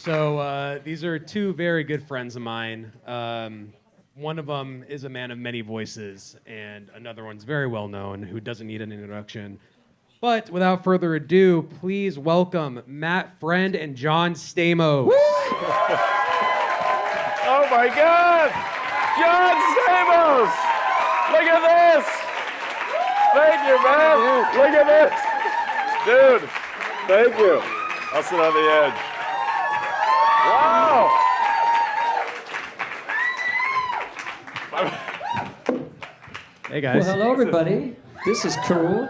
So these are two very good friends of mine. One of them is a man of many voices, and another one's very well known, who doesn't need an introduction. But without further ado, please welcome Matt Friend and John Stamos. Oh my God! John Stamos! Look at this! Thank you, man! Look at this! Dude, thank you. I'll sit on the edge. Wow! Hey, guys. Well, hello, everybody. This is cool.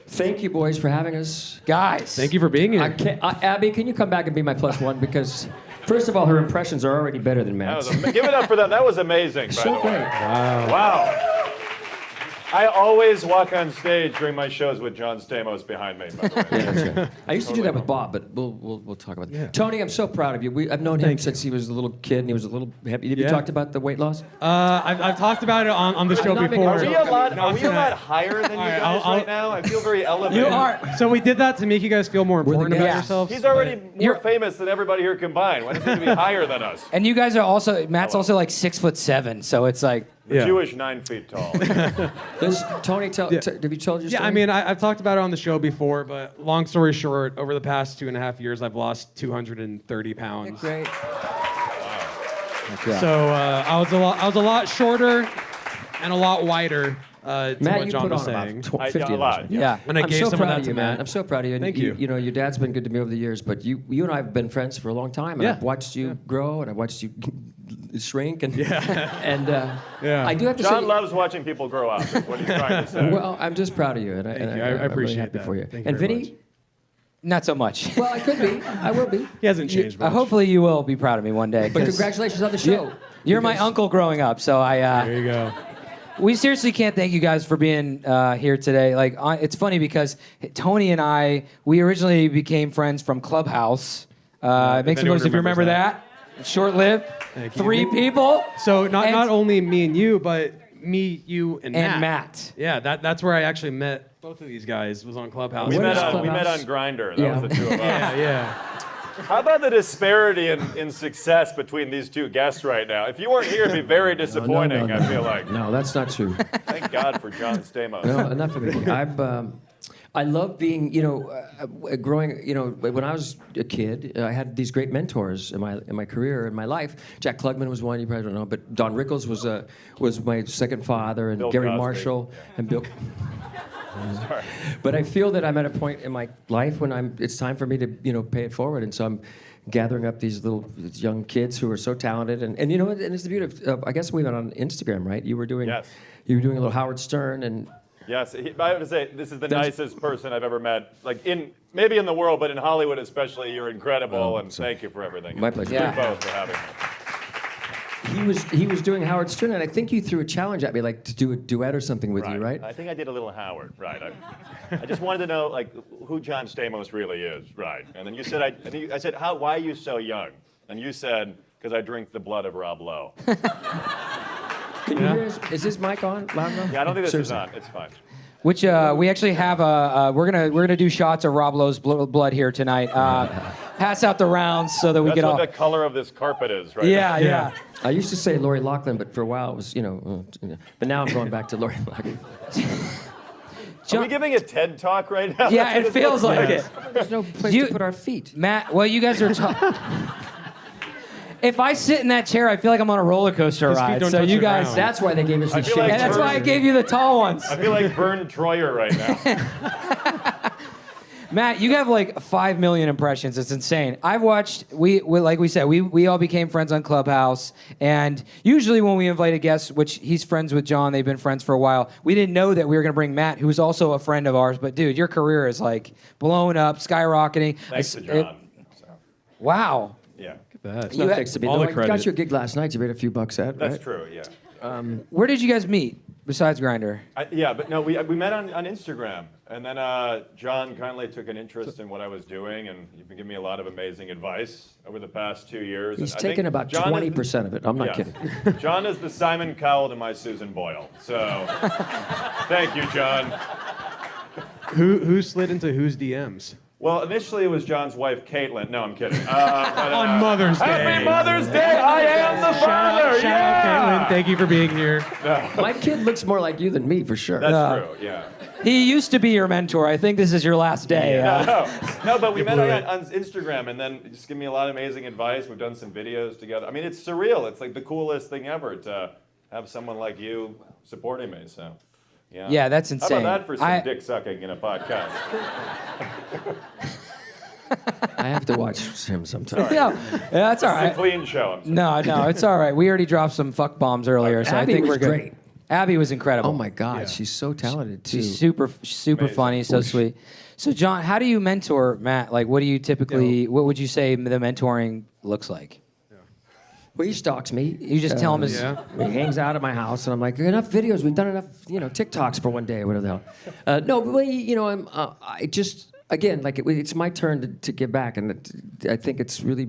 Thank you, boys, for having us. Guys. Thank you for being here. Abby, can you come back and be my +1? Because, first of all, her impressions are already better than Matt's. Give it up for that. That was amazing, by So the way. great. Wow. I always walk on stage during my shows with John Stamos behind me, by the way. Yeah, that's right. I used to do that with Bob, but we'll talk about that. Yeah. Tony, I'm so proud of you. I've known him since he was a little kid and he was a little heavy. Have you talked about the weight loss? I've talked about it on the show before. Are we a lot higher than you guys right now? I feel very elevated. You are. So we did that to make you guys feel more important about yourselves. He's already more famous than everybody here combined. Why does he have to be higher than us? And you guys are also, Matt's also like 6'7", so it's like. Jewish 9 feet tall. Tony, have you told your story? Yeah, I mean, I've talked about it on the show before, but long story short, over the past 2.5 years, I've lost 230 pounds. Great. So I was a lot shorter and a lot wider. To Matt, what you John put was on saying. about 50 a lot. Yeah. And I I'm gave so some of proud that of to you, man. Matt. I'm so proud of you. And Thank you. You know, your dad's been good to me over the years, but you and I have been friends for a long time, and Yeah. I've watched you grow, and I've watched you shrink, and Yeah. I do have to John say, loves watching people grow up, is what he's trying to say. well, I'm just proud of you, and Thank you. I I'm really appreciate happy that. for you. Thank you And very Vinny, much. Not so much. well, I could be. I will be. He hasn't changed much. Hopefully you will be proud of me one day. But 'cause congratulations on the show. You're my uncle growing up, so There you go. we seriously can't thank you guys for being here today. Like, it's funny because Tony and I, we originally became friends from Clubhouse. Make some noise if you remember that. Short-lived. Thank you. 3 people. So not And- only me and you, but me, you, and Matt. Yeah, that's where I actually met both of these guys. Was on Clubhouse. We What met is on Clubhouse? Grindr. That Yeah. was the two of us. Yeah. How about the disparity in success between these two guests right now? If you weren't here, it'd be very disappointing, no. I feel like. No, that's not true. Thank God for John Stamos. No, enough of it. I love being, growing. When I was a kid, I had these great mentors in my career, in my life. Jack Klugman was one, you probably don't know, but Don Rickles was my second father, and Bill Gary Cosby. Marshall, and Bill. Sorry. But I feel that I'm at a point in my life when it's time for me to pay it forward, and so I'm gathering up these young kids who are so talented, and it's the beauty of I guess we went on Instagram, right? You were doing Yes. a little Howard Stern and. Yes, I have to say, this is the nicest person I've ever met. Like, maybe in the world, but in Hollywood especially, you're incredible, and thank you for everything. My pleasure. You Yeah. both for having me. He was doing Howard Stern, and I think you threw a challenge at me, like to do a duet or something with you, right? I think I did a little Howard, right. I just wanted to know, like, who John Stamos really is, right. And then you said, I said, why are you so young? And you said, because I drink the blood of Rob Lowe. Can you hear us? Is this mic on? Loud enough? Yeah, I don't think this is Seriously. on. It's fine. Which we actually have we're gonna do shots of Rob Lowe's blood here tonight. Pass out the rounds so that we That's get what all. the color of this carpet is, right? Yeah. I used to say Lori Loughlin, but for a while it was, but now I'm going back to Lori Loughlin. Are we giving a TED Talk right now? Yeah, That's what it this feels looks like it. There's no place You- to put our feet. Matt, well, you guys are. If I sit in that chair, I feel like I'm on a roller coaster His feet ride. don't So touch you the guys, ground. That's why they gave us the feel shade. like and that's why I gave you the tall ones. I feel like Vern Troyer right now. Matt, you have like 5 million impressions. It's insane. I've watched. We like we said, we all became friends on Clubhouse, and usually when we invite a guest, which he's friends with John, they've been friends for a while. We didn't know that we were going to bring Matt, who's also a friend of ours. But dude, your career is like blowing up, skyrocketing. Thanks to John. Wow. Yeah, It's not fixed to be. all Though the I credit. got you a gig last night. You made a few bucks at, that's right? true, yeah. Where did you guys meet besides Grindr? Yeah, but no, we met on Instagram, and then John kindly took an interest in what I was doing, and you've been giving me a lot of amazing advice over the past 2 years. He's and I think taken about John is 20% of it. I'm not Yes. kidding. John is the Simon Cowell to my Susan Boyle. So, thank you, John. Who slid into whose DMs? Well, initially it was John's wife, Caitlin. No, I'm kidding. On Mother's Day. Happy Mother's Day! I am the father! Shout out, Caitlin. Thank you for being here. My kid looks more like you than me, for sure. That's true, yeah. He used to be your mentor. I think this is your last day. No, but we met blew it. on Instagram, and then just give me a lot of amazing advice. We've done some videos together. I mean, it's surreal. It's like the coolest thing ever to have someone like you supporting me. So, yeah. Yeah, that's insane. How about that for some dick sucking in a podcast? I have to watch him sometime. No, that's all It's a right. clean show. I'm sorry. No, it's all right. We already dropped some fuck bombs earlier, so Abby I think was we're good. great. Abby was incredible. Oh my God, she's so talented too. She's super Amazing. funny, so sweet. So John, how do you mentor Matt? Like, what do you typically? What would you say the mentoring looks like? Well, he stalks me. You just tell him his. Yeah. He hangs out at my house, and I'm like, enough videos. We've done enough, TikToks for one day, or whatever the hell. No, but I just, again, like it's my turn to give back, and I think it's really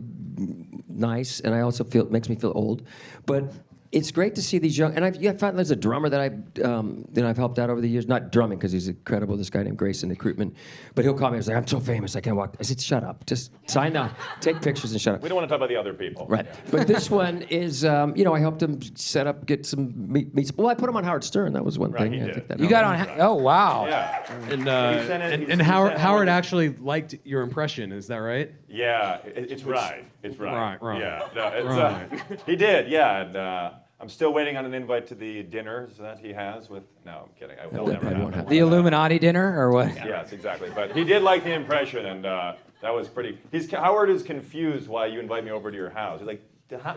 nice, and I also feel it makes me feel old, but. It's great to see these young, and I found there's a drummer that I've helped out over the years. Not drumming because he's incredible. This guy named Grayson Recruitment, but he'll call me. He's like, "I'm so famous, I can't walk." I said, "Shut up, just sign down, take pictures, and shut up." We don't want to talk about the other people. Right, but this one is, I helped him set up, get some meets. Well, I put him on Howard Stern. That was one Right, thing. he I did. think that You helped. got on. Oh wow. Yeah. And Howard actually liked your impression. Is that right? Yeah. It's right. It's right. Right. Yeah. No, it's, Right. he did. Yeah. And, I'm still waiting on an invite to the dinners that he has with. No, I'm kidding. It'll never probably won't happen. happen. The Illuminati dinner or what? Yes, exactly. But he did like the impression, and that was pretty. Howard is confused why you invite me over to your house. He's like,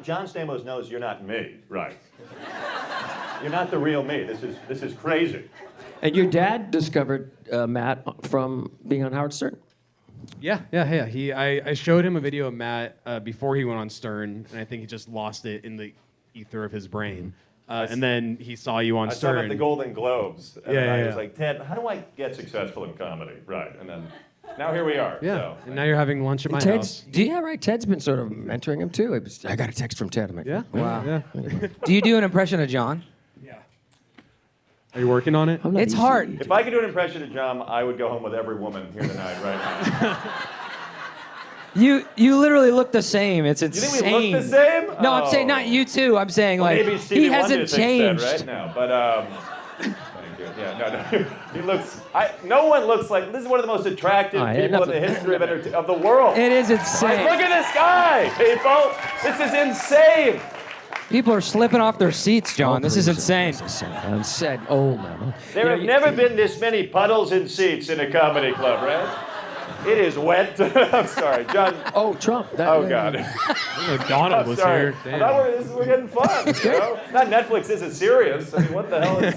John Stamos knows you're not me, right? You're not the real me. This is crazy. And your dad discovered Matt from being on Howard Stern. Yeah. I showed him a video of Matt before he went on Stern, and I think he just lost it in the ether of his brain. And then he saw you on I saw Stern. him at the Golden Globes, and Yeah, I yeah. was like, Ted, how do I get successful in comedy? Right, and then now here we are. Yeah. So, And now you're having lunch at my Ted's, house. yeah, right. Ted's been sort of mentoring him too. I got a text from Ted. I'm like, Yeah. Wow. Yeah. Do you do an impression of John? Are you working on it? I'm not It's easy. hard. if I could do an impression of John, I would go home with every woman here tonight, right now. You literally look the same. It's You insane. think we look the same? No, I'm saying Oh. not you too. I'm saying Well, like maybe Stevie he Wonder hasn't thinks changed. that right now, but thank you. Yeah, no, he looks. No one looks like. This is one of the most attractive All right, people in the history of the world. It is Like, insane. look at this guy, people. This is insane. People are slipping off their seats, John. This is insane. I'm sad. Oh, man. There have never been this many puddles in seats in a comedy club, right? It is wet. I'm sorry, John. Oh, Trump. Oh God. Donald I'm was sorry. here. I thought we're getting fun. You know? Not Netflix isn't serious. I mean, what the hell is?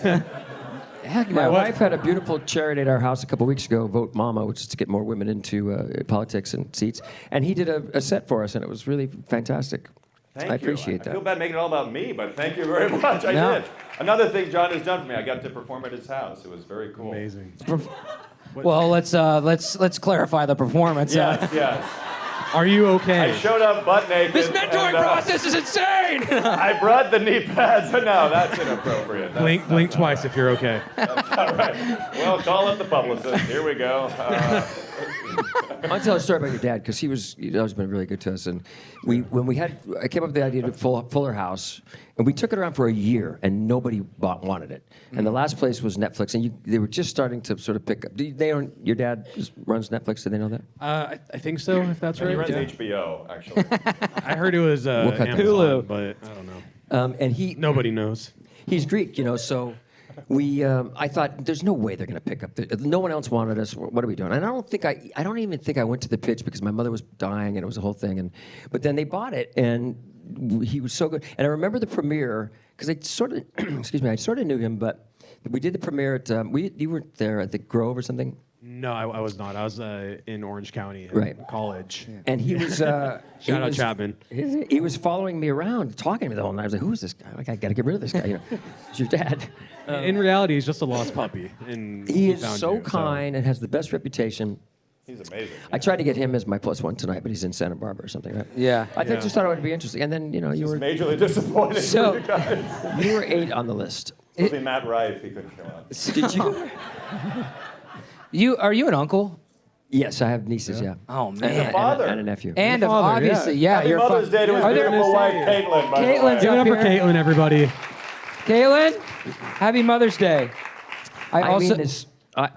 Heck My no. wife had a beautiful charity at our house a couple weeks ago, Vote Mama, which is to get more women into politics and seats. And he did a set for us, and it was really fantastic. Thank I you. appreciate I that. feel bad making it all about me, but thank you very much. I No. did. Another thing John has done for me, I got to perform at his house. It was very cool. Amazing. Well, let's clarify the performance. Yes, yes. Are you okay? I showed up butt naked. This mentoring and, process is insane. I brought the knee pads. No, that's inappropriate. Blink twice if you're okay. All right. Well, call up the publicist. Here we go. I'll tell a story about your dad because he's always been really good to us. And I came up with the idea of Fuller House, and we took it around for a year, and nobody wanted it. And the last place was Netflix, and they were just starting to sort of pick up. Your dad runs Netflix. Do they know that? I think so, if that's He right. runs Yeah. HBO, actually. I heard it was cut that. Amazon, Hulu. but I don't know. And Nobody knows. he's Greek, so I thought there's no way they're going to pick up. No one else wanted us. What are we doing? And I don't even think I went to the pitch because my mother was dying and it was a whole thing. But then they bought it and he was so good. And I remember the premiere because I sort of, I sort of knew him, but we did the premiere at, you were there at the Grove or something? No, I was not. I was in Orange County in Right. college. And he was. Shout Shout out Chapman. He was following me around, talking to me the whole night. I was like, "Who is this guy? Like, I got to get rid of this guy." It's your dad. In reality, he's just a lost puppy. And He is found so you, kind and has the best reputation. He's amazing. I tried to get him as my +1 tonight, but he's in Santa Barbara or something, right? Yeah. I just thought it would be interesting. And then you were Majorly disappointed So- for you guys. you were 8 on the list. Supposed to be Matt Rife. He couldn't show up. Did you? Are you an uncle? Yes, I have nieces. Yeah. Oh man. He's a father. And a nephew. And Your father, obviously, yeah. Happy your Mother's Day to his Are there- beautiful wife, Caitlin. By the way. Caitlin's Give it up for Up here. Caitlin, everybody. Caitlin, happy Mother's Day. I mean this.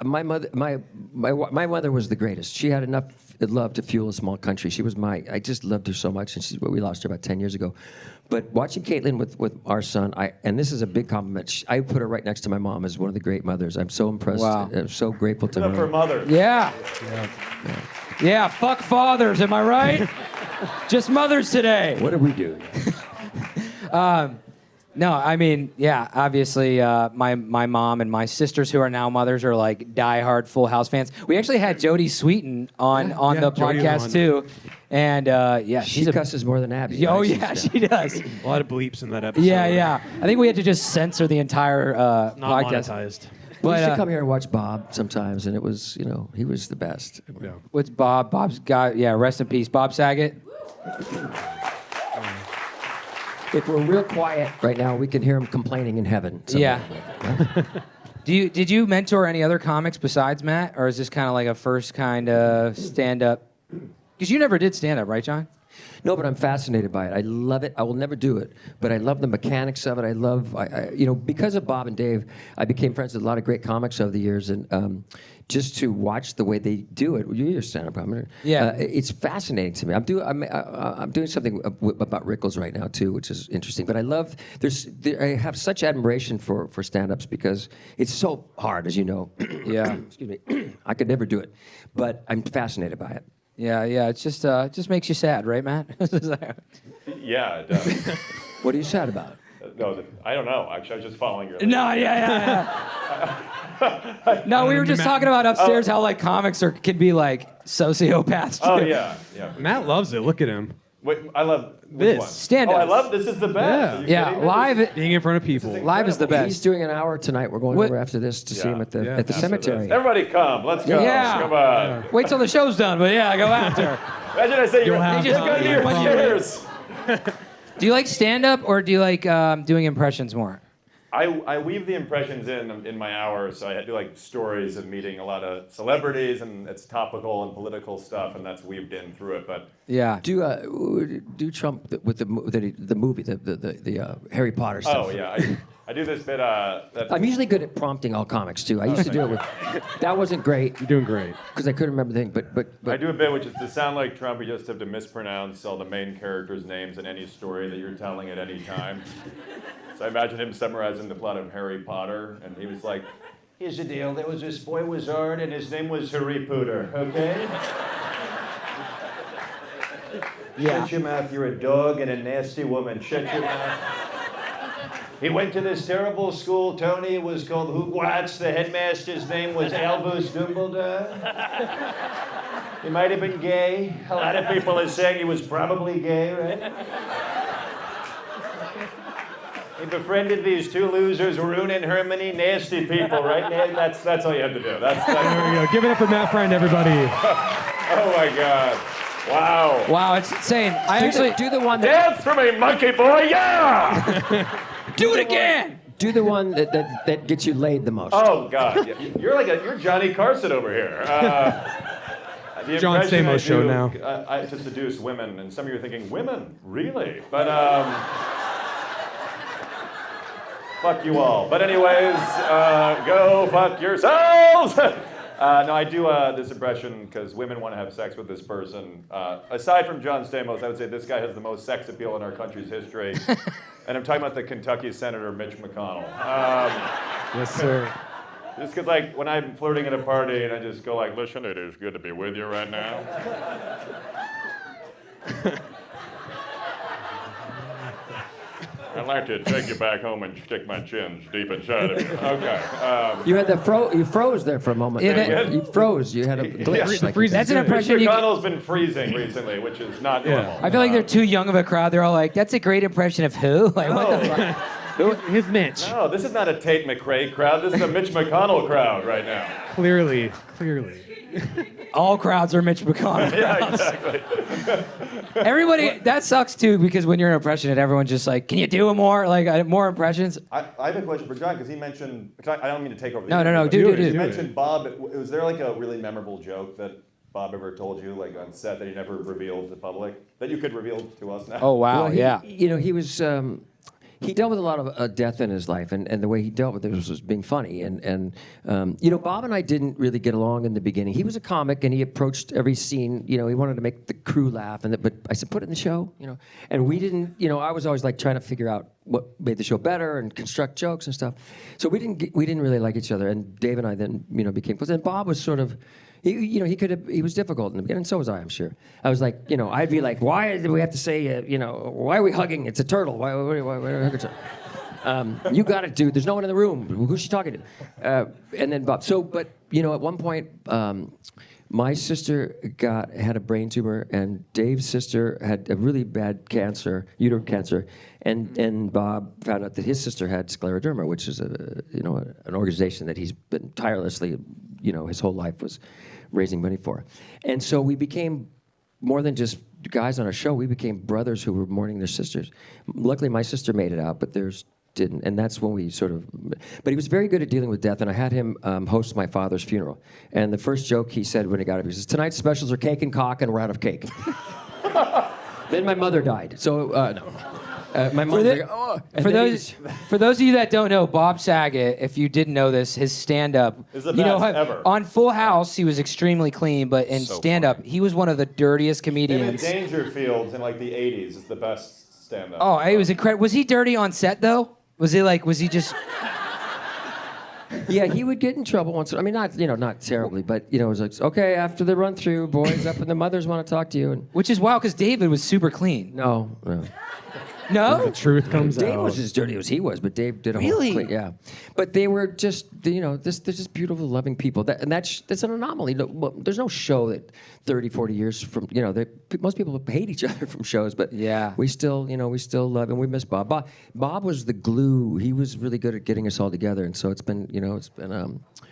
My mother was the greatest. She had enough love to fuel a small country. She was I just loved her so much, and we lost her about 10 years ago. But watching Caitlin with our son, and this is a big compliment. I put her right next to my mom as one of the great mothers. I'm so impressed. Wow. I'm so grateful to Up for her. mother. Yeah, fuck fathers, am I right? Just mothers today. What did we do? No, I mean, yeah, obviously my mom and my sisters who are now mothers are like diehard Full House fans. We actually had Jodie Sweetin on the Jodie was podcast on. too. And yeah, She she's cusses more than Abby. Oh right? yeah, she does. A lot of bleeps in that episode. Yeah. I think we had to just censor the entire Not podcast. monetized. We But used to come here and watch Bob sometimes, and it was, he was the best. Yeah. what's Bob? Bob's got, yeah, rest in peace. Bob Saget. If we're real quiet right now, we can hear him complaining in heaven. Yeah. Did you mentor any other comics besides Matt, or is this kind of like a first kind of stand-up? Because you never did stand-up, right, John? No, but I'm fascinated by it. I love it. I will never do it, but I love the mechanics of it. I love, because of Bob and Dave, I became friends with a lot of great comics over the years, and just to watch the way they do it. You're a stand-up comic. Yeah. It's fascinating to me. I'm doing something about Rickles right now too, which is interesting. But I love. I have such admiration for stand-ups because it's so hard, as you know. Yeah. Excuse me. I could never do it, but I'm fascinated by it. Yeah. It just makes you sad, right, Matt? Yeah, it does. What are you sad about? No, I don't know. Actually, I was just following your. No, yeah. No, we were just talking about upstairs how like comics can be like sociopaths. Oh too. yeah. Matt loves it. Look at him. Wait, I love This. one? Stand-up. Oh, I love this. Is the best. Are you Yeah, kidding me? live. Being in front of people. Live is the incredible. best. He's doing an hour tonight. We're going What- over after this to see him at the Yeah. cemetery. Everybody come. Let's go. Yeah. Come on. Wait till the show's done, but yeah, go after. Imagine I say You'll have just time. got here. When you- Cheers. Do you like stand-up or do you like doing impressions more? I weave the impressions in my hours, so I do like stories of meeting a lot of celebrities, and it's topical and political stuff, and that's weaved in through it. But Yeah. Do Trump with the movie, the Harry Potter stuff. oh yeah, I do this bit. That I'm usually good at prompting all comics too. I used to do it with. That wasn't great You're doing great. because I couldn't remember the thing, but I do a bit which is to sound like Trump. You just have to mispronounce all the main characters' names in any story that you're telling at any time. So I imagine him summarizing the plot of Harry Potter, and he was like, "Here's the deal. There was this boy wizard, and his name was Harry Potter. Okay." Shut your mouth, you're a dog and a nasty woman. Shut your mouth. He went to this terrible school, Tony. It was called Hogwarts. The headmaster's name was Albus Dumbledore. He might have been gay. A lot of people are saying he was probably gay, right? He befriended these two losers, Rune and Hermione, nasty people, right? That's all you have to do. That's There we go. Give it up for Matt Friend, everybody. oh my God. Wow. Wow, it's insane. I actually do the one that Dance for me, monkey boy, yeah! do it again. do the one that gets you laid the most. Oh God, you're Johnny Carson over here. The John impression I Stamos show do, now. To seduce women, and some of you are thinking, women, really? But fuck you all. But anyways, go fuck yourselves. No, I do this impression because women want to have sex with this person. Aside from John Stamos, I would say this guy has the most sex appeal in our country's history. And I'm talking about the Kentucky Senator Mitch McConnell. Yes, sir. Just because, like, when I'm flirting at a party and I just go like, listen, it is good to be with you right now. I'd like to take you back home and stick my chins deep inside of you. Okay. You had you froze there for a moment. Yeah, You froze. You had a glitch. The freeze That's is an good. impression Mitch you. McConnell's been freezing recently, which is not normal. I feel like they're too young of a crowd. They're all like, "That's a great impression of who?" Like, what the fuck? His Mitch. No, this is not a Tate McRae crowd. This is a Mitch McConnell crowd right now. Clearly. All crowds are Mitch McConnell. Yeah, exactly. Everybody, that sucks too, because when you're an impressionist, everyone's just like, "Can you do more? Like, more impressions?" I have a question for John because he mentioned. I don't mean to take over. No, interview, no, but do it. it. You mentioned Bob. Was there like a really memorable joke that Bob ever told you, like on set, that he never revealed to the public, that you could reveal to us now? Oh wow, Well, yeah. He was. He dealt with a lot of death in his life, and the way he dealt with it was being funny. And Bob and I didn't really get along in the beginning. He was a comic, and he approached every scene. He wanted to make the crew laugh, but I said, put it in the show. And we didn't. I was always like trying to figure out what made the show better and construct jokes and stuff. So we didn't really like each other. And Dave and I then became close. And Bob was sort of. He was difficult in the beginning, and so was I, I'm sure. I was like, I'd be like, why do we have to say, why are we hugging? It's a turtle. Why hug a turtle? You got it, dude. There's no one in the room. Who's she talking to? And then Bob. But at one point, my sister had a brain tumor, and Dave's sister had a really bad cancer, uterine cancer, and Bob found out that his sister had scleroderma, which is an organization that he's been tirelessly, his whole life was raising money for. And so we became more than just guys on a show. We became brothers who were mourning their sisters. Luckily, my sister made it out, but theirs didn't. And that's when we sort of... But he was very good at dealing with death, and I had him host my father's funeral. And the first joke he said when he got up, he says, tonight's specials are cake and cock, and we're out of cake. Then my mother died. So, no. My mother... For those of you that don't know, Bob Saget, if you didn't know this, his stand-up... is the best ever. On Full House, he was extremely clean, but in stand-up, he was one of the dirtiest comedians. Him in Dangerfields in like the 80s is the best stand-up. Oh, it was incredible. Was he dirty on set, though? Was he just... Yeah, he would get in trouble once. I mean, not terribly, but it was like, okay, after the run through, boys up and the mothers want to talk to you. And Which is wild, because David was super clean. no. No? The truth comes Dave out. was as dirty as he was, but Dave did a Really? whole clean, yeah. But they were just, they're just beautiful, loving people. That's an anomaly. There's no show that 30, 40 years from, most people hate each other from shows, but Yeah. we still love, and we miss Bob. Bob was the glue. He was really good at getting us all together, and so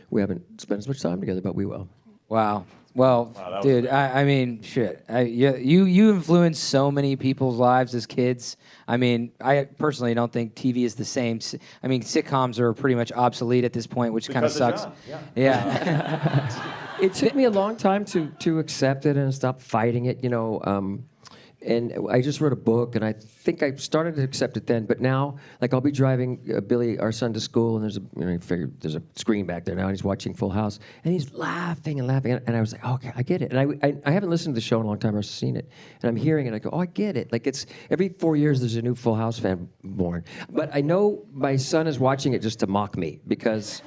we haven't spent as much time together, but we will. Wow. Well, Wow, dude, I mean, shit. You influenced so many people's lives as kids. I mean, I personally don't think TV is the same. I mean, sitcoms are pretty much obsolete at this point, which kind of Because sucks. John, yeah. It took me a long time to accept it and stop fighting it, and I just wrote a book, and I think I started to accept it then. But now, like, I'll be driving Billy, our son, to school, and there's a screen back there now, and he's watching Full House, and he's laughing and laughing, and I was like, okay, I get it. And I haven't listened to the show in a long time or seen it, and I'm hearing it. I go, oh, I get it. Like, it's every 4 years there's a new Full House fan born. But I know my son is watching it just to mock me, because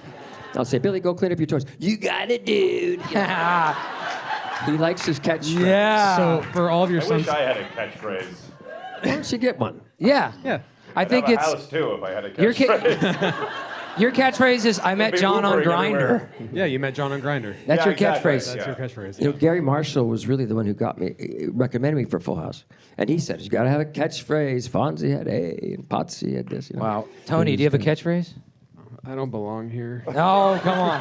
I'll say, Billy, go clean up your toys. You got it, dude. He likes his catchphrase. Yeah. So for all of your I sons, wish I had a catchphrase. Why don't you get one? Yeah. yeah. I I'd think have a it's house too if I had a Your catchphrase. your catchphrase is I met be John on Ubering Grindr. Yeah, you met John on Grindr. That's Yeah, your exactly. catchphrase. That's Yeah. your catchphrase. Gary Marshall was really the one who recommended me for Full House. And he said, you got to have a catchphrase. Fonzie had A, and Potsy had this. Wow. Tony, do you have a catchphrase? I don't belong here. Oh, come on.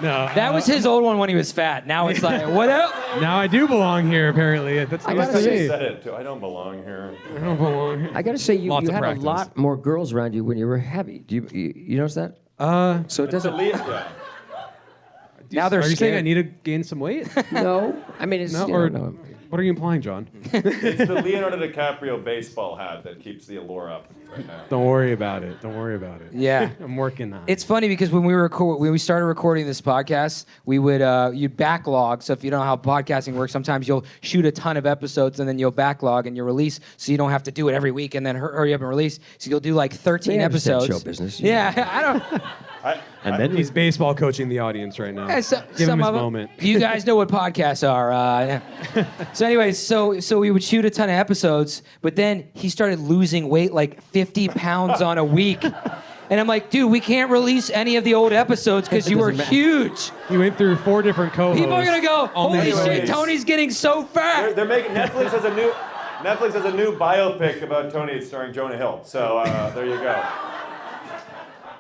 No. That was his old one when he was fat. Now it's like, what else? Now I do belong here, apparently. That's I news gotta to say- me. said it too. I don't belong here. I don't belong here. I got to say, you Lots of had practice. a lot more girls around you when you were heavy. Do you notice that? So it It's a doesn't... yeah. Now they're Are you saying I scared. need to gain some weight? No. I mean, it's... No, you or know, no. what are you implying, John? It's the Leonardo DiCaprio baseball hat that keeps the allure up right now. Don't worry about it. Don't worry about it. Yeah. I'm working on it. It's funny because when we started recording this podcast, we would you'd backlog. So if you don't know how podcasting works, sometimes you'll shoot a ton of episodes and then you'll backlog and you'll release, so you don't have to do it every week and then hurry up and release. So you'll do like 13 They understand episodes. show business. Yeah, I don't. And then He's baseball coaching the audience right now. Yeah, Give him some his of 'em. moment. You guys know what podcasts are. Yeah. So anyways, so we would shoot a ton of episodes, but then he started losing weight, like 50 pounds on a week. And I'm like, dude, we can't release any of the old episodes because you were Doesn't matter. huge. He went through 4 different co-hosts. People are gonna go, All holy named shit, ways. Tony's getting so fat. They're making Netflix has a new biopic about Tony starring Jonah Hill. So there you go.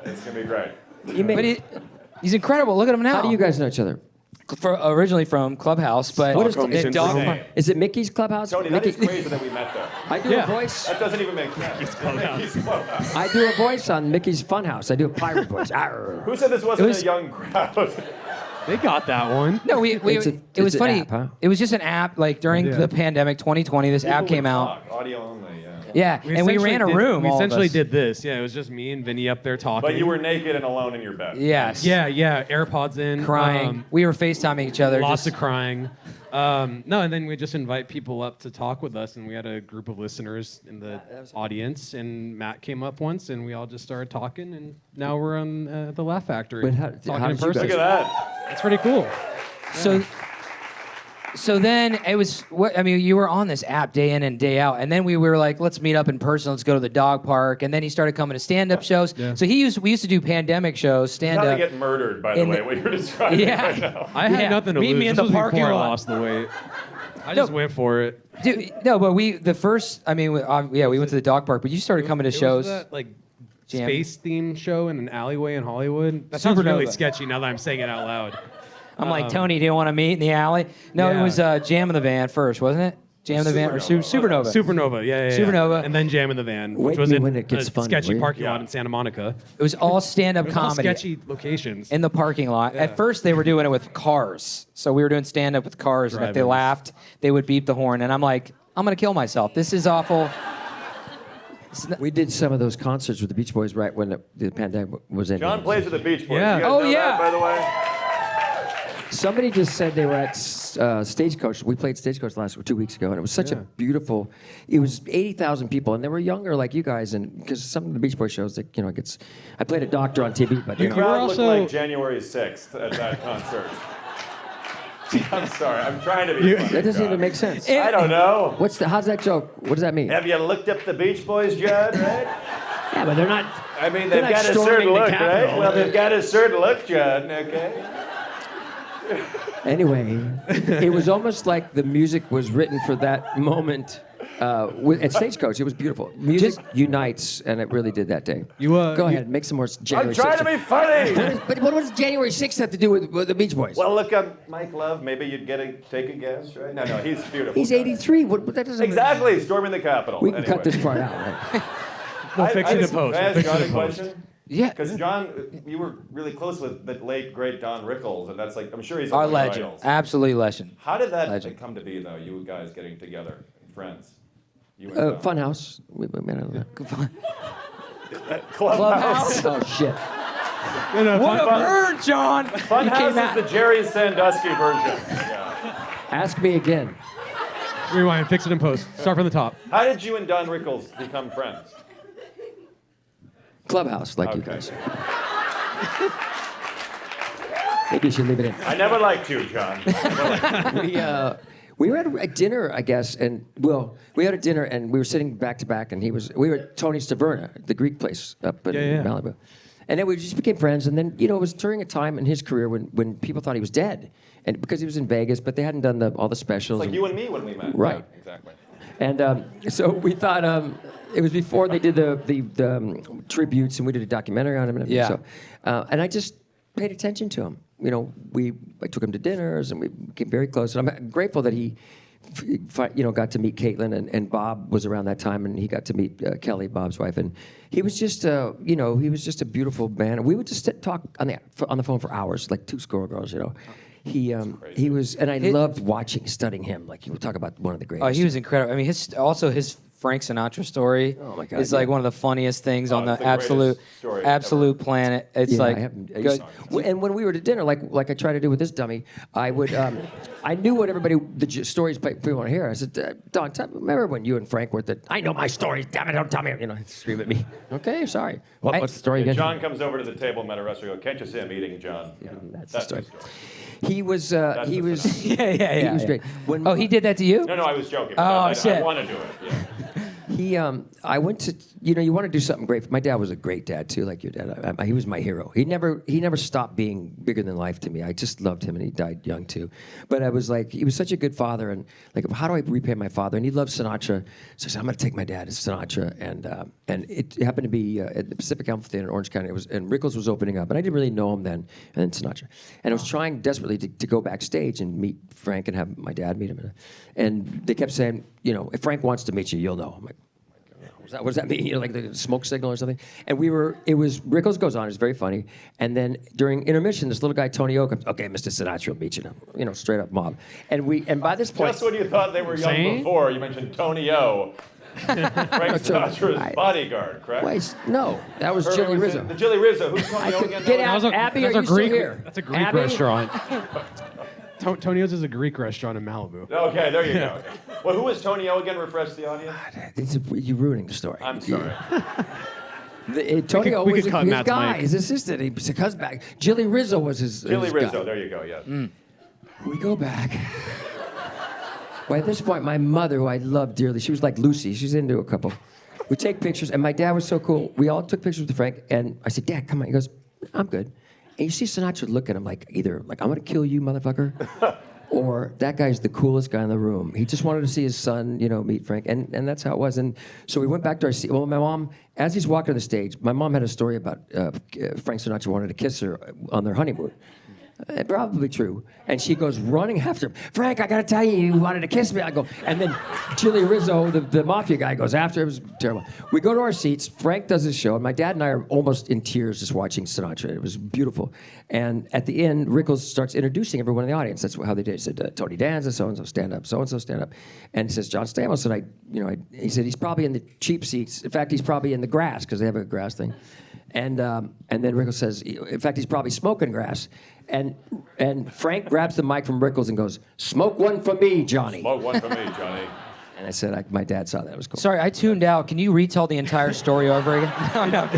It's gonna be great. But he's incredible. Look at him now. How do you guys know each other? Originally from Clubhouse, but What is Stockholm it? syndrome. Is it Mickey's Clubhouse? Tony, that Mickey- is crazy that we met there. I do Yeah. a voice. That doesn't even make sense. Mickey's Clubhouse. I do a voice on Mickey's Funhouse. I do a pirate voice. Arr. Who said this wasn't was- a young crowd? They got that one. No, it was it's an funny. app, huh? It was just an app. Like during Yeah. the pandemic, 2020, this app came out. Audio only, yeah. Yeah, and we ran a room. We all of essentially us. did this. Yeah, it was just me and Vinny up there talking. But you were naked and alone in your bed. Yes. Yeah, AirPods in. Crying. We were FaceTiming each other. Lots just, of crying. No, and then we just invite people up to talk with us, and we had a group of listeners in the audience, and Matt came up once, and we all just started talking, and now we're on the Laugh Factory. But how talking did in you person. guys- Look at that. That's pretty cool. So then it was. What I mean, you were on this app day in and day out, and then we were like, let's meet up in person. Let's go to the dog park, and then he started coming to stand-up shows. Yeah. So we used to do pandemic shows, How to stand-up. get murdered, by the In way, the- what you're describing Yeah. right now. I had Yeah, nothing to meet lose. me in This the was parking before I lot. lost the weight. I just went for it. Dude, no, but we went to the dog park, but you started coming to It was shows. that, like Jam. space themed show in an alleyway in Hollywood. That sounds really Supernova. sketchy now that I'm saying it out loud. I'm like, Tony, do you want to meet in the alley? No, Yeah. it was Jam in the Van first, wasn't it? Jam in the Van or Supernova. Supernova, yeah. Supernova. And then Jam in the Van, Wake which was me in when it gets a fun, sketchy will you? parking Yeah. lot in Santa Monica. It was all stand-up It was all comedy sketchy locations. in the parking lot. At first, they were doing it with cars. So we were doing stand-up with cars, and if they Drive-ins. laughed, they would beep the horn. And I'm like, I'm going to kill myself. This is awful. We did some of those concerts with the Beach Boys right when the pandemic was ending. John plays with the Beach Boys. Yeah. You guys Oh, know yeah. that, by the way? Somebody just said they were at Stagecoach. We played Stagecoach 2 weeks ago, and it was such a beautiful. It was 80,000 people, and they were younger like you guys, and because some of the Beach Boys shows, like, it gets. I played a doctor on TV, but The you know. crowd also- looked like January 6th at that concert. I'm sorry. I'm trying to be funny, That doesn't John. even make sense. I don't know. How's that joke? What does that mean? Have you looked up the Beach Boys, Judd, right? Yeah, but they're not. I mean, They're they've not got a storming certain the look, right? Capitol. Well, they've got a certain look, Judd, okay? Anyway, it was almost like the music was written for that moment at Stagecoach. It was beautiful. Music unites, and it really did that day. Go ahead, make some more January I'm trying 6th. to be funny. But what does January 6th have to do with the Beach Boys? Well, look, Mike Love. Maybe you'd take a guess, right? No, he's beautiful. He's 83. What that doesn't Exactly, storming the Capitol. We can Anyway. cut this part out. Right? We'll fix it in just- post. Can I We'll ask fix it John in a post. question? Yeah. Because John, you were really close with the late great Don Rickles, and that's like I'm sure he's Our one of your legend. idols. Absolutely legend. How did that Legend. come to be, though? You guys getting together, friends. You and Don. Funhouse. We met on that. Clubhouse. Oh shit. What a bird, John! Funhouse is the Jerry Sandusky version. Yeah. Ask me again. Rewind, fix it in post. Start from the top. How did you and Don Rickles become friends? Clubhouse, like you Okay. guys. Maybe you should leave it in. I never liked you, John. We were at a dinner, I guess, and we had a dinner and we were sitting back to back, and we were at Tony's Taverna, the Greek place up in Malibu, and then we just became friends. And then it was during a time in his career when people thought he was dead, and because he was in Vegas, but they hadn't done all the specials. It's like you and me when we met. Right. Yeah, exactly. And so we thought it was before they did the tributes, and we did a documentary on him. And everything. Yeah. So, and I just paid attention to him. I took him to dinners, and we became very close. And I'm grateful that he, got to meet Caitlin, and Bob was around that time, and he got to meet Kelly, Bob's wife, and he was just, he was just a beautiful man. And we would just talk on the phone for hours, like two schoolgirls, He was, and I loved studying him. Like, he would talk about one of the greatest. Oh, he was incredible. I mean, his Frank Sinatra story Oh, my God, is like yeah. one of the funniest things on the it's the greatest story absolute planet. It's like I haven't- good. And when we were to dinner, like I try to do with this dummy, I would, I knew what stories people want to hear. I said, Don, remember when you and Frank were at the, I know my stories, damn it, don't tell me, scream at me. Okay, sorry. What's the story again? John comes over to the table at a restaurant. Can't you see him eating, John? That's That's the the story. story. He was, the he was, phenomenon. he was great. When, Oh, he did that to you? No, I was joking. Oh, I shit. want to do it. Yeah. I went to, you want to do something great. My dad was a great dad too, like your dad. He was my hero. He never stopped being bigger than life to me. I just loved him, and he died young too. But I was like, he was such a good father, and like, how do I repay my father? And he loved Sinatra, so I said, I'm going to take my dad to Sinatra, and it happened to be at the Pacific Amphitheater in Orange County. And Rickles was opening up, and I didn't really know him then, and then Sinatra, and I was trying desperately to go backstage and meet Frank and have my dad meet him, and they kept saying, if Frank wants to meet you, you'll know. I'm like, What does that mean? You know, like the smoke signal or something. And Rickles goes on. It's very funny. And then during intermission, this little guy Tony O comes. Okay, Mr. Sinatra will meet you now. You know, straight up mob. And by this point, Just when you thought they were young Same? before, you mentioned Tony O. Frank Sinatra's bodyguard, correct? wait, no, that was Or Jilly was it Rizzo. The Jilly Rizzo. Who's Tony O again? Get Tony? out, Abby. Are that's a you still Greek. here? That's a Greek Abby? restaurant. Tonio's is a Greek restaurant in Malibu. Okay, there you go. Well, who was Tony O again? Refresh the audience. You're ruining the story. I'm sorry. Tony O we was could cut his Matt's guy, mic. his assistant. He was a cousin. Jilly Rizzo was his Jilly his Rizzo. guy. There you go. Yes. We go back. Well, at this point, my mother, who I love dearly, she was like Lucy. She's into a couple. We take pictures, and my dad was so cool. We all took pictures with Frank, and I said, Dad, come on. He goes, I'm good. And you see Sinatra look at him like, either like, I'm going to kill you, motherfucker, or that guy's the coolest guy in the room. He just wanted to see his son, meet Frank, and that's how it was. And so we went back to our seat. Well, my mom, as he's walking on the stage, my mom had a story about Frank Sinatra wanted to kiss her on their honeymoon. Probably true. And she goes running after him. Frank, I got to tell you wanted to kiss me. I go, and then Jilly Rizzo, the mafia guy, goes after him. It was terrible. We go to our seats. Frank does his show, and my dad and I are almost in tears just watching Sinatra. It was beautiful. And at the end, Rickles starts introducing everyone in the audience. That's how they did. He said, Tony Danza, so-and-so, stand up, so-and-so, stand up. And he says, John Stamos. And he said, he's probably in the cheap seats. In fact, he's probably in the grass, because they have a grass thing. And then Rickles says, in fact, he's probably smoking grass. And Frank grabs the mic from Rickles and goes, smoke one for me, Johnny. Smoke one for me, Johnny. And I said, my dad saw that. It was cool. Sorry, I tuned out. Can you retell the entire story over again? No.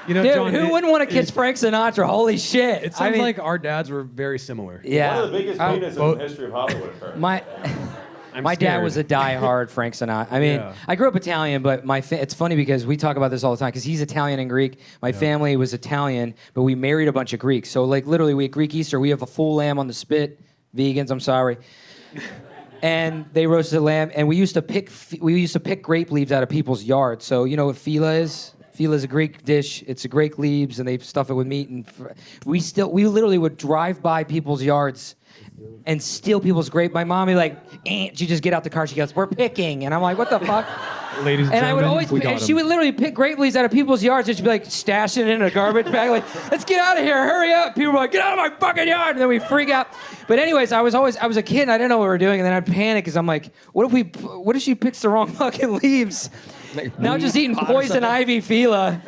Dude, John, who wouldn't want to kiss Frank Sinatra? Holy shit. It sounds like our dads were very similar. Yeah. One of the biggest penises in the history of Hollywood, apparently. My dad was a diehard Frank Sinatra. I mean, Yeah. I grew up Italian, but it's funny because we talk about this all the time because he's Italian and Greek. My family was Italian, but we married a bunch of Greeks. So like literally, we at Greek Easter, we have a full lamb on the spit. Vegans, I'm sorry. And they roasted lamb, and we used to pick grape leaves out of people's yards. So you know what fila is? Fila is a Greek dish. It's a grape leaves, and they stuff it with meat. And we literally would drive by people's yards and steal people's grape. My mom would like, she just get out the car. She goes, "We're picking," and I'm like, "What the fuck?" Ladies and And I would gentlemen, always, we got and she him. would literally pick grape leaves out of people's yards, and she'd be like stashing it in a garbage bag, like, "Let's get out of here, hurry up!" People were like, "Get out of my fucking yard!" And then we freak out. But anyways, I was a kid, and I didn't know what we were doing, and then I'd panic because I'm like, "What if she picks the wrong fucking leaves?" Now I'm just eating poison ivy fila.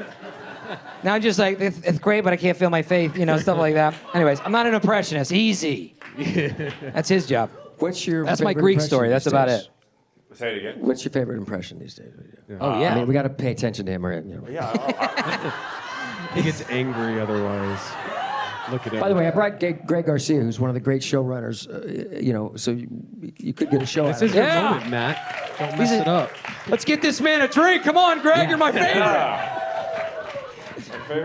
Now I'm just like, it's great, but I can't feel my faith, stuff like that. Anyways, I'm not an impressionist. Easy. That's his job. That's my Greek story. That's about it. Say it again. What's your favorite impression these days? Oh, yeah. I mean, we got to pay attention to him. Yeah. He gets angry otherwise. Look at him. By the way, I brought Greg Garcia, who's one of the great showrunners, so you could get a show This out of is him. your Yeah. moment, Matt. Don't mess it up. Let's get this man a drink. Come on, Greg. You're my favorite.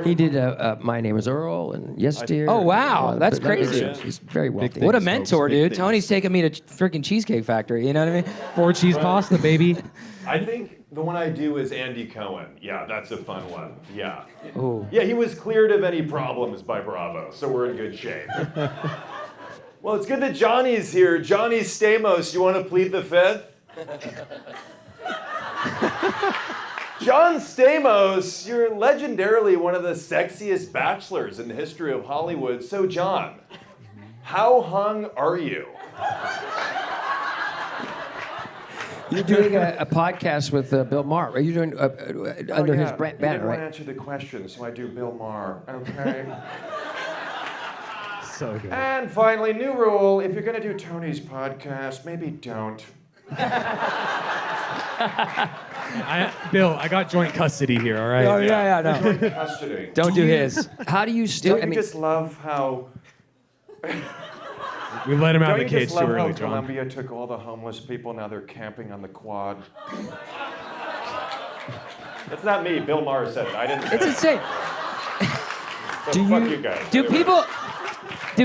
He did My Name is Earl and Yes Dear. Oh, wow. That's But crazy. He's very wealthy. What a Thanks, mentor, folks. Big dude. things. Tony's taking me to freaking Cheesecake Factory. You know what I mean? 4 cheese pasta, baby. I think the one I do is Andy Cohen. Yeah, that's a fun one. Yeah. Ooh. Yeah, he was cleared of any problems by Bravo, so we're in good shape. Well, it's good that Johnny's here. Johnny Stamos, you want to plead the fifth? John Stamos, you're legendarily one of the sexiest bachelors in the history of Hollywood. So, John, how hung are you? You're doing a podcast with Bill Maher. Are you doing under his banner, I didn't want right? to answer the question, so I do Bill Maher. Okay. So good. And finally, new rule: if you're going to do Tony's podcast, maybe don't. Bill, I got joint custody here, all right? Oh, yeah, no. Custody. Don't do his. How do you still? Don't you just love how? We let him out Don't of you the cage just too love how early, John. Columbia took all the homeless people? Now they're camping on the quad. That's not me. Bill Maher said it. I didn't. Say It's it. insane. So fuck you guys. Do Anyway.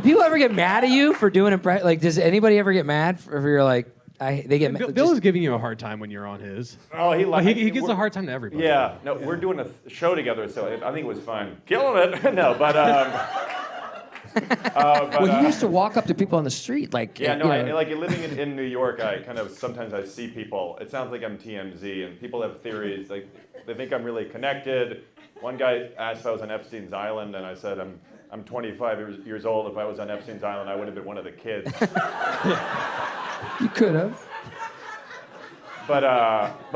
people ever get mad at you for doing impression? Like, does anybody ever get mad if you're like, they get mad? Bill is giving you a hard time when you're on his. Oh, he He gives a hard time to everybody. Yeah. No, we're doing a show together, so I think it was fine. Killing it. No, but Well, you used to walk up to people on the street, like Yeah, you no, know, like living in New York, I kind of sometimes I see people. It sounds like I'm TMZ, and people have theories. Like they think I'm really connected. One guy asked if I was on Epstein's Island, and I said I'm 25 years old. If I was on Epstein's Island, I would have been one of the kids. you could have. But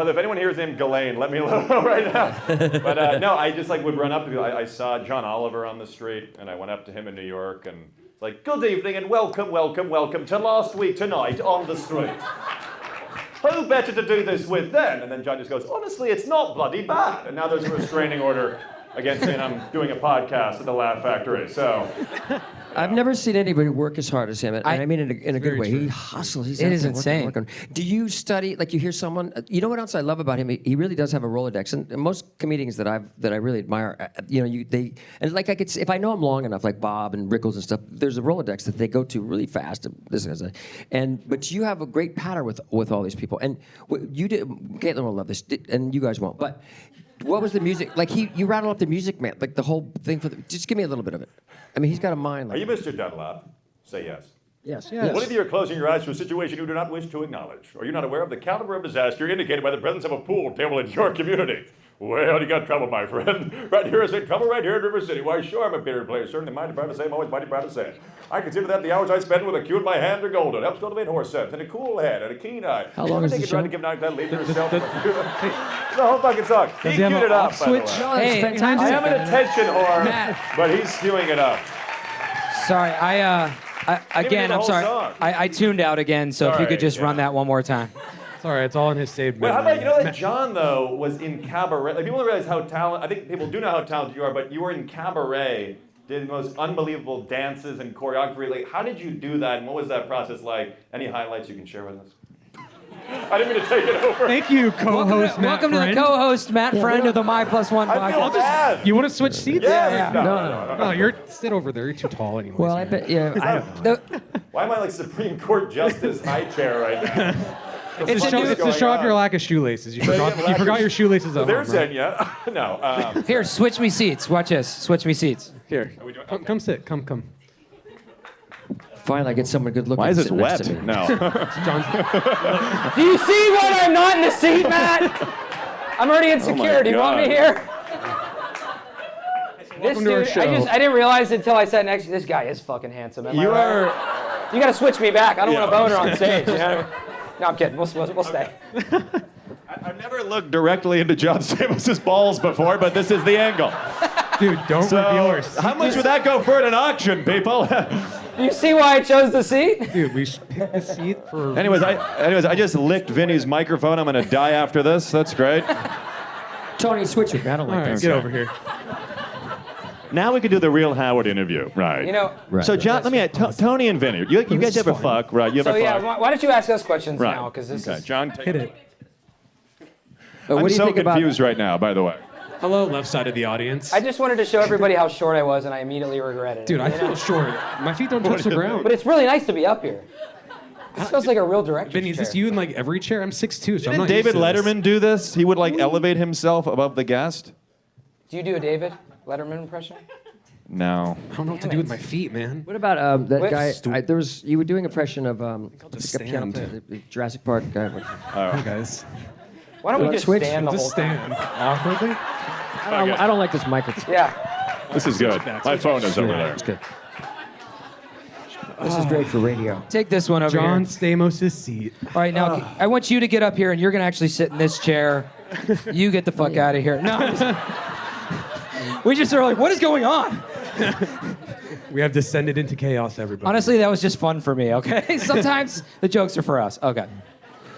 if anyone here is named Ghislaine, let me know right now. But no, I just like would run up to people. I saw John Oliver on the street, and I went up to him in New York, and it's like, good evening and welcome to last week tonight on the street. Who better to do this with then? And then John just goes, honestly, it's not bloody bad. And now there's a restraining order against me, and I'm doing a podcast at the Laugh Factory. So. I've never seen anybody work as hard as him, and I mean in a good way. true. He hustles. He's It is out there insane. working. Do you study? Like you hear someone? You know what else I love about him? He really does have a Rolodex, and most comedians that I really admire, and like I could, if I know them long enough, like Bob and Rickles and stuff. There's a Rolodex that they go to really fast. But you have a great pattern with all these people, and what you did. Caitlin will love this, and you guys won't, but. What was the music? Like you rattle up the Music Man, like the whole thing just give me a little bit of it. I mean, he's got a mind. Like Are you Mr. Dunlap? Say yes. Yes. What if you're closing your eyes to a situation you do not wish to acknowledge? Or you're not aware of the caliber of disaster indicated by the presence of a pool table in your community? Well, you got trouble, my friend. Right here is in trouble right here in River City. Why, sure, I'm a period player. Certainly mighty proud to say, I'm always mighty proud to say it. I consider that the hours I spend with a cue in my hand are golden. Helps cultivate horse sense and a cool head and a keen eye. How long is the show? Trying to give out that lead to yourself. The whole fucking song. He he have queued an it up, off by the way. switch? Hey, Hey, fantastic. I am an attention whore, Matt. but he's queuing it up. Sorry, again, the I'm whole sorry. song. I tuned out again, so if you Sorry, could just run yeah. that one more time. It's all right. It's all in his saved Wait, memory. how about, you know that John, though, was in Cabaret? Like, people don't realize how talented, I think people do know how talented you are, but you were in Cabaret, did the most unbelievable dances and choreography. Like, how did you do that, and what was that process like? Any highlights you can share with us? I didn't mean to take it over. Thank you, co-host Matt Welcome to the Friend. co-host, Matt Friend of the My+One I feel Podcast. bad. You want to switch seats? Yeah. No, you're sit over there. You're too tall anyway. Well, I bet. Yeah. Why am I like Supreme Court Justice high chair right now? It's to show off your lack of shoelaces. You forgot your shoelaces at home. There's right? Xenia. No. Here, switch me seats. Watch this. Switch me seats. Here, come sit. Come. Finally, I get someone good looking. Why is this sitting next wet? to me. No. John. Do you see why I'm not in the seat, Matt? I'm already insecure. Do you want me here? Welcome to our show. I didn't realize until I sat next to this guy is fucking handsome. Am I You right? are. You gotta switch me back. I don't want a Yeah. boner on stage. You know? No, I'm kidding. We'll stay. I've never looked directly into John Stamos' balls before, but this is the angle. Dude, don't reveal our seat. How much would that go for at an auction, people? Do you see why I chose the seat? Dude, we should pick the seat for. anyways, I just licked Vinny's microphone. I'm gonna die after this. That's great. Tony, switch it. I don't All like right, this. get over here. Now we can do the real Howard interview, right? You know. Right. So John, let me ask, Tony and Vinny, you guys is ever fine. fuck, right? You ever So yeah, fuck? why don't you ask us questions Right. now? Because this Okay, is. John, take Hit it. What I'm do you so think about? confused right now, by the way. Hello, left side of the audience. I just wanted to show everybody how short I was, and I immediately regretted it. Dude, I you know? feel short. My feet don't touch the ground. But it's really nice to be up here. This feels like a real director's Vinny, is this chair. you in like every chair? I'm 6'2", so I'm Didn't not David used to this. Letterman do this? He would like elevate himself above the guest? Do you do a David Letterman impression? No. I don't know what to do with my feet, man. What about that Wait. guy? You were doing an impression of just the piano stand. player, the Jurassic Park guy. Hey, guys. Why don't we wanna just switch? stand the Just whole time? stand awkwardly. I don't like this microphone. Yeah. This is good. My phone is over there. It's good. This is great for radio. Take this one over John here. Stamos' seat. All right, now I want you to get up here, and you're gonna actually sit in this chair. You get the fuck out of here. No. We just are like, what is going on? We have descended into chaos, everybody. Honestly, that was just fun for me. Okay. Sometimes the jokes are for us. Okay.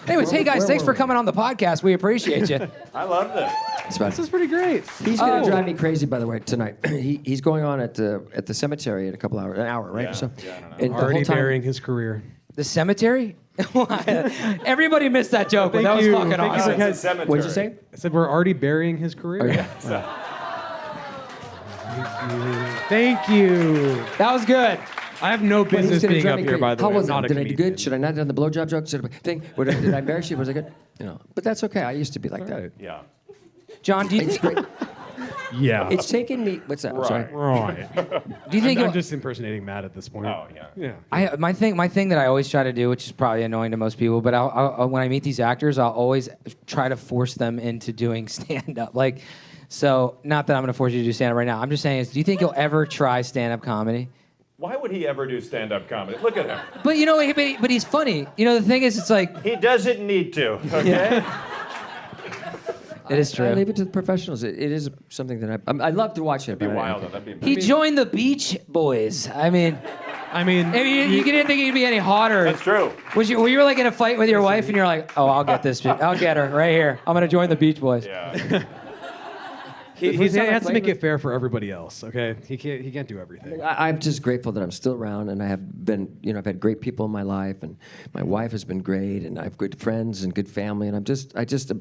Anyways, hey guys, thanks for coming on the podcast. We appreciate you. I love this. This is pretty great. He's gonna drive me crazy, by the way, tonight. He's going on at the cemetery in a couple hours, an hour, right? Yeah, So, yeah, I don't know. and the Already whole time, burying his career. The cemetery? Everybody missed that joke, but Thank that was you. fucking Thank you awesome. for It's a cemetery. What'd you say? I said we're already burying his career. Yeah. Thank you. That was good. I have no He's business gonna being drive up me here, crazy. by the How way. was I'm not it? a Did I do comedian. good? Should I not have done the blowjob joke? Did I embarrass you? Was I good? But that's okay. I used to be like that. Right. Yeah. John, do you It's think, great. Yeah. It's taken me. What's that? I'm sorry. Right. Do you think I'm just impersonating Matt at this point. Oh, yeah. Yeah. my thing that I always try to do, which is probably annoying to most people, but I'll when I meet these actors, I'll always try to force them into doing stand-up. Like, so not that I'm going to force you to do stand-up right now. I'm just saying, do you think you'll ever try stand-up comedy? Why would he ever do stand-up comedy? Look at him. But you know, but he's funny. You know, the thing is, it's like He doesn't need to, okay? it is true. I leave it to the professionals. It is something that I love to watch it. That'd be but wild, though. That'd be He joined the Beach Boys. I mean, you didn't think he'd be any hotter. That's true. Were you like in a fight with your wife and you're like, oh, I'll get this bitch. I'll get her right here. I'm gonna join the Beach Boys. Yeah. He has to make it fair for everybody else. Okay, he can't do everything. I'm just grateful that I'm still around, and I have been, I've had great people in my life, and my wife has been great, and I have good friends and good family, and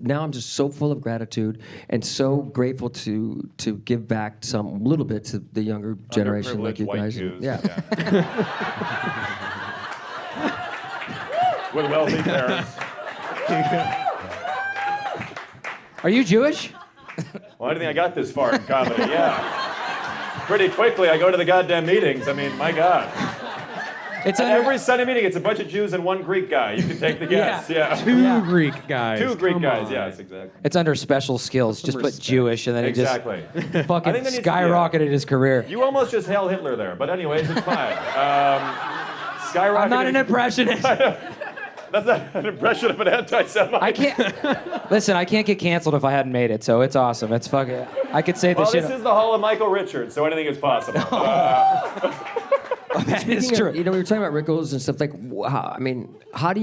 now I'm just so full of gratitude and so grateful to give back a little bit to the younger generation like you White guys. Jews. Yeah. With wealthy parents. Are you Jewish? Well, I didn't think I got this far in comedy, yeah. Pretty quickly, I go to the goddamn meetings. I mean, my God. It's At every Sunday meeting, it's a bunch of Jews and one Greek guy. You can take the guess, yeah. Two Greek guys. Two Greek Come guys, on. yes, exactly. It's under special skills. Just put respect. Jewish, and then Exactly. he just fucking I think that needs to be skyrocketed his career. You almost just Hail Hitler there, but anyways, it's fine. Skyrocketed. I'm not an impressionist. That's not an impression of an anti-Semite. I can't. Listen, I can't get canceled if I hadn't made it, so it's awesome. It's fucking. I could say this Well, shit. this is the Hall of Michael Richards, so anything is possible. That is Speaking true. of, we were talking about Rickles and stuff like. How do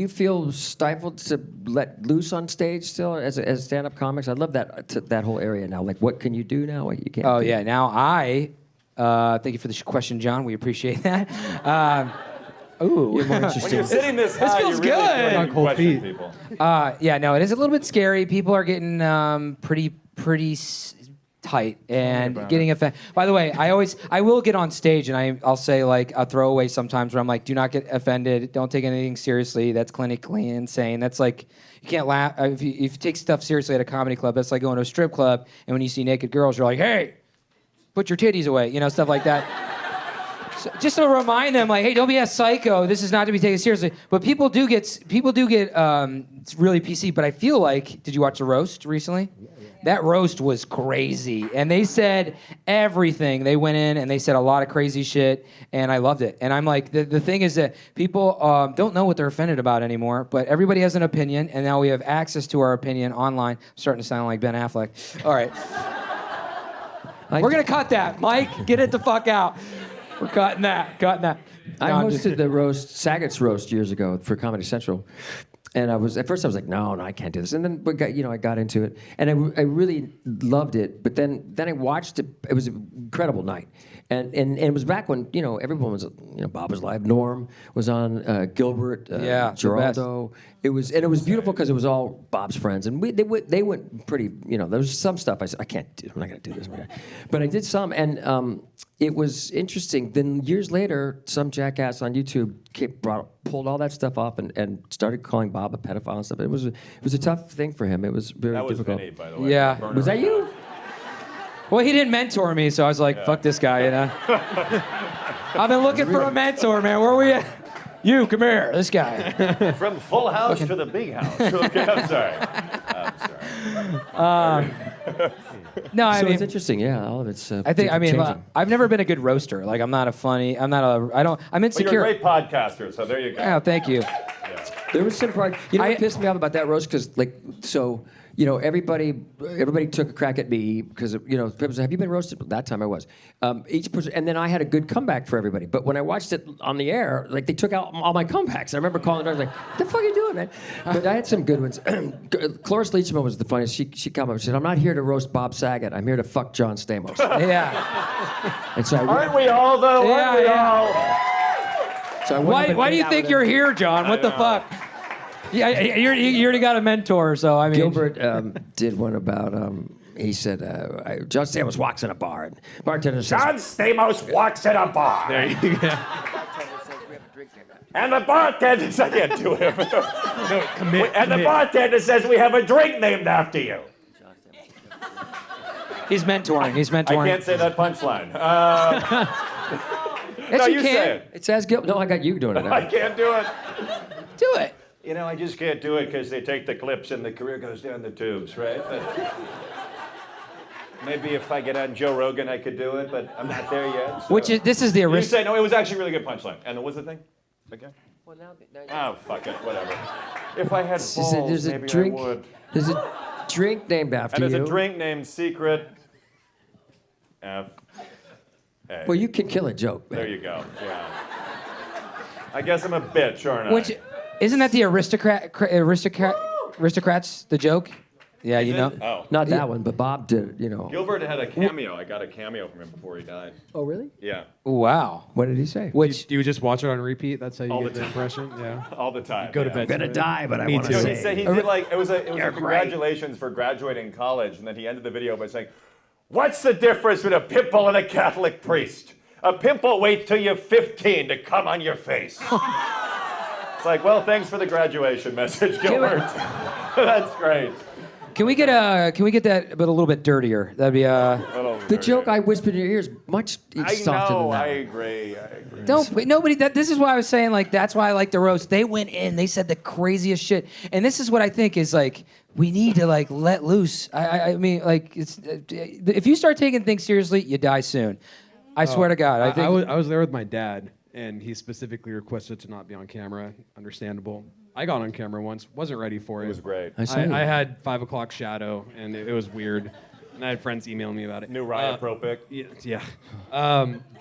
you feel stifled to let loose on stage still as stand-up comics? I love that whole area now. Like, what can you do now? What you can't. Oh do? yeah. Now thank you for the question, John. We appreciate that. Ooh. You're more When interesting. you're sitting this high, feels you really good. feel like you On cold question feet. people. Yeah, no, it is a little bit scary. People are getting pretty tight and getting offended. By the way, I will get on stage and I'll say like a throwaway sometimes where I'm like, do not get offended. Don't take anything seriously. That's clinically insane. That's like, you can't laugh. If you take stuff seriously at a comedy club, that's like going to a strip club and when you see naked girls, you're like, hey, put your titties away, stuff like that. So just to remind them, like, hey, don't be a psycho. This is not to be taken seriously. But people do get it's really PC. But I feel like, did you watch the roast recently? Yeah. That roast was crazy, and they said everything. They went in and they said a lot of crazy shit, and I loved it. And I'm like, the thing is that people don't know what they're offended about anymore. But everybody has an opinion, and now we have access to our opinion online. I'm starting to sound like Ben Affleck. All right, we're gonna cut that. Mike, get it the fuck out. We're cutting that. I hosted the roast, Saget's roast years ago for Comedy Central. And at first I was like, no, I can't do this. And then I got into it. And I really loved it. But then I watched it. It was an incredible night. And it was back when, everyone was, Bob was live. Norm was on, Gilbert, Geraldo. It was beautiful because it was all Bob's friends. And they went pretty, there was some stuff I said, I can't do, I'm not going to do this. But I did some. And it was interesting. Then years later, some jackass on YouTube pulled all that stuff off and started calling Bob a pedophile and stuff. It was a tough thing for him. It was very difficult. That was Vinny, by the way. Yeah. Was that you? Well, he didn't mentor me, so I was like, fuck this guy, I've been looking for a mentor, man. Where are we at? You, come here, this guy. From Full House to the Big House. Okay, I'm sorry. No, I So mean, it's interesting, yeah. All of it's. I've never been a good roaster. Like, I'm insecure. Well, you're a great podcaster, so there you go. Oh, thank you. There was some part. What pissed me off about that roast? Because everybody took a crack at me because people said, "Have you been roasted?" That time I was. Each person, and then I had a good comeback for everybody. But when I watched it on the air, like they took out all my comebacks. I remember calling her. I was like, "What the fuck are you doing, man?" But I had some good ones. Cloris Leachman was the funniest. She came up and said, "I'm not here to roast Bob Saget. I'm here to fuck John Stamos." Yeah. And so Aren't we all, though? Aren't we all? So I went up and Why do made you out think with you're him. here, John? What the fuck? Yeah, you already got a mentor, so I mean. Gilbert did one about. He said, John Stamos walks in a bar, and bartender says, John Stamos walks in a bar. There you go. And the bartender says, I can't do him. Commit. And the bartender says, we have a drink named after you. He's mentoring. He's mentoring. I can't say that punchline. Yes, No, you you can. say it. It says Gilbert. No, I got you doing it now. I can't do it. Do it. You know, I just can't do it because they take the clips and the career goes down the tubes, right? But maybe if I get on Joe Rogan, I could do it, but I'm not there yet. So. This is the You original. say, no, it was actually a really good punchline. And what's the thing? Okay. Well, now, Oh, fuck it, whatever. If I had balls, there's a maybe drink. I would. There's a drink named after And you. there's a drink named Secret F. A. Well, you can kill a joke, man. There you go. Yeah. I guess I'm a bitch, aren't I? Which isn't that the aristocrats? The joke. Yeah, you know. Oh. Not that one, but Bob did it, you know. Gilbert had a cameo. I got a cameo from him before he died. Oh, really? Yeah. Wow. What did he say? Which Do you just watch it on repeat? That's how you All get the the time. impression? Yeah. All the time. Go to yeah. bed. I'm gonna die, but I Me want to too. No, say. he said he did like it was a You're great. congratulations for graduating college, and then he ended the video by saying, "What's the difference between a pimple and a Catholic priest? A pimple waits till you're 15 to come on your face." It's like, well, thanks for the graduation message, Gilbert. That's great. can we get that but a little bit dirtier? That'd be The joke I whispered in your ears much I softer know. than I that. agree. Nobody. This is why I was saying like that's why I like the roast. They went in. They said the craziest shit, and this is what I think is like we need to like let loose. I mean like it's if you start taking things seriously, you die soon. I swear to God. I think I was there with my dad, and he specifically requested to not be on camera. Understandable. I got on camera once, wasn't ready for it. It was great. I saw you. I had 5 o'clock shadow, and it was weird. And I had friends emailing me about it. New Riot Pro pick. Yeah.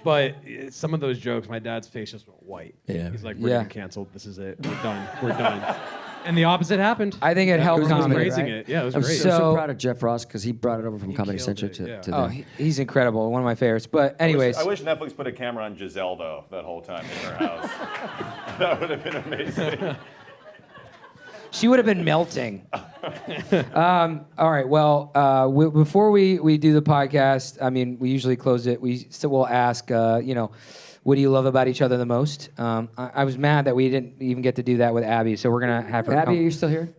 But some of those jokes, my dad's face just went white. Yeah. He's like, we're Yeah. getting canceled. This is it. We're done. We're done. And the opposite happened. I think it helped was I was comedy. great, praising right? it. Yeah, it was I'm great. so So- proud of Jeff Ross because he brought it over from Comedy killed Central it, to, yeah. to Oh, the- he's incredible. One of my favorites. But anyways, I wish Netflix put a camera on Giselle though that whole time in her house. That would have been amazing. she would have been melting. All right. Well, before we do the podcast, I mean, we usually close it. We still will ask, what do you love about each other the most? I was mad that we didn't even get to do that with Abby, so we're gonna have her. Abby, come. are you still here?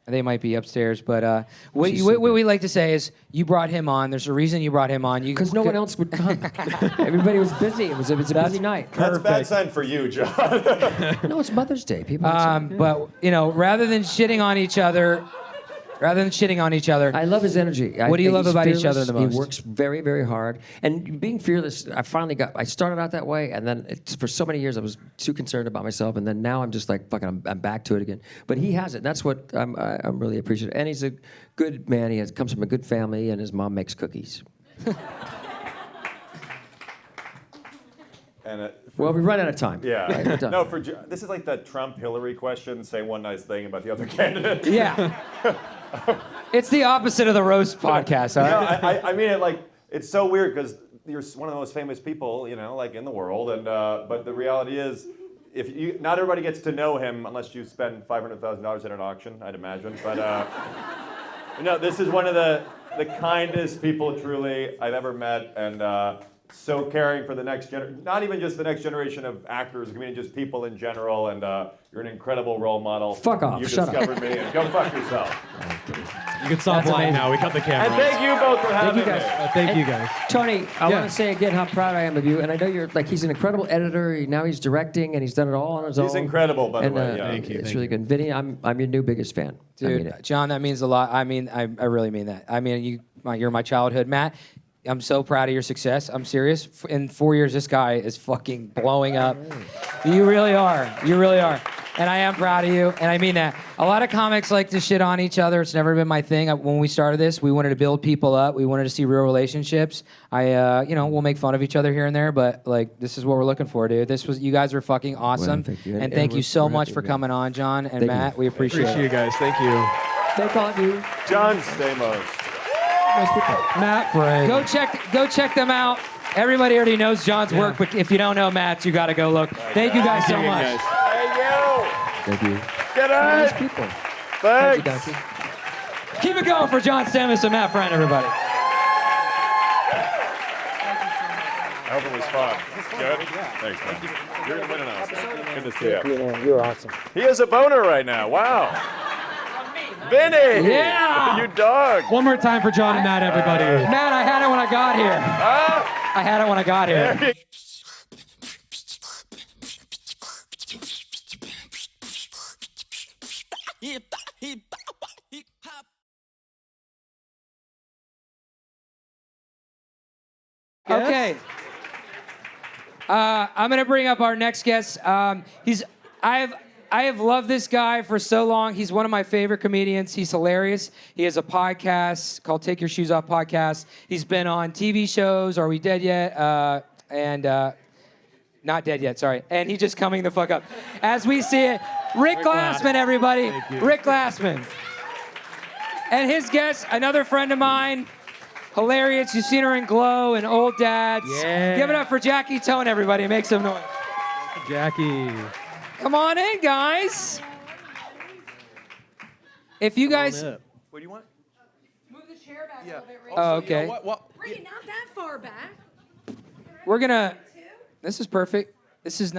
They might be upstairs, but what She's so good. we like to say is you brought him on. There's a reason you brought him on. Because no one else would come. Everybody was busy. It was a busy night. That's a bad sign for you, John. No, it's Mother's Day. People. But rather than shitting on each other, I love his energy. What do you love He's about each fearless. other the most? He works very, very hard. And being fearless, I started out that way, and then for so many years I was too concerned about myself, and then now I'm just like, fucking, I'm back to it again. But he has it. That's what I'm really appreciative. And he's a good man. He comes from a good family, and his mom makes cookies. And Well, we run out of time. yeah. Right, we're done. No, this is like the Trump-Hillary question. Say one nice thing about the other candidate. yeah, it's the opposite of the roast podcast. All No, right. I mean it like it's so weird because you're one of the most famous people, like in the world, and but the reality is, not everybody gets to know him unless you spend $500,000 at an auction, I'd imagine. But this is one of the kindest people, truly, I've ever met, and so caring for the next generation, not even just the next generation of actors, just people in general, and you're an incredible role model. Fuck off, You shut up. discovered me, and go fuck yourself. You can stop lying now. We cut the camera. And thank you both for having you guys. me. Thank you guys. Tony, I Yeah. want to say again how proud I am of you, and I know you're he's an incredible editor. Now he's directing, and he's done it all on his own. He's incredible, by the And, way. Yeah. Thank you. It's really good. Vinny, I'm your new biggest fan. I mean Dude, it. John, that means a lot. I mean, I really mean that. I mean, you're my childhood, Matt. I'm so proud of your success. I'm serious. In 4 years, this guy is fucking blowing up. You really are. You really are. And I am proud of you, and I mean that. A lot of comics like to shit on each other. It's never been my thing. When we started this, we wanted to build people up. We wanted to see real relationships. We'll make fun of each other here and there, but this is what we're looking for, dude. You guys are fucking awesome. thank you. And And thank we're- you so we're much happy for to be coming on, John and Thank Matt. you. We appreciate Appreciate you it. guys. Thank you. They call you. John Stamos. Nice people. Matt Frey. Go check them out. Everybody already knows John's work, but if you don't know Matt's, you got to go look. Thank you guys so Thank you, much. guys. Thank you. Thank you. Good Nice night. people. Thanks. Donkey. Keep it going for John Stamos and Matt Friend, everybody. I hope it was fun. Good? Thanks, man. You're winning us. Good to see you. You're awesome. He has a boner right now. Wow. Vinny! Yeah! You dog! One more time for John and Matt, everybody. Matt, I had it when I got here. I had it when I got here. Okay. I'm gonna bring up our next guest. I have loved this guy for so long. He's one of my favorite comedians. He's hilarious. He has a podcast called Take Your Shoes Off Podcast. He's been on TV shows. Are We Dead Yet? Not dead yet. Sorry. And he's just coming the fuck up. As we see it, Rick Glassman, everybody. Rick Glassman. And his guest, another friend of mine. Hilarious. You've seen her in Glow and Old Dads. Yeah. Give it up for Jackie Tone, everybody. Make some noise. Jackie. Come on in, guys. If you guys... Up. What do you want? Move the chair back a little bit, Rick. Oh, okay. Bring it not that far back. We're going to... This is perfect. This is not...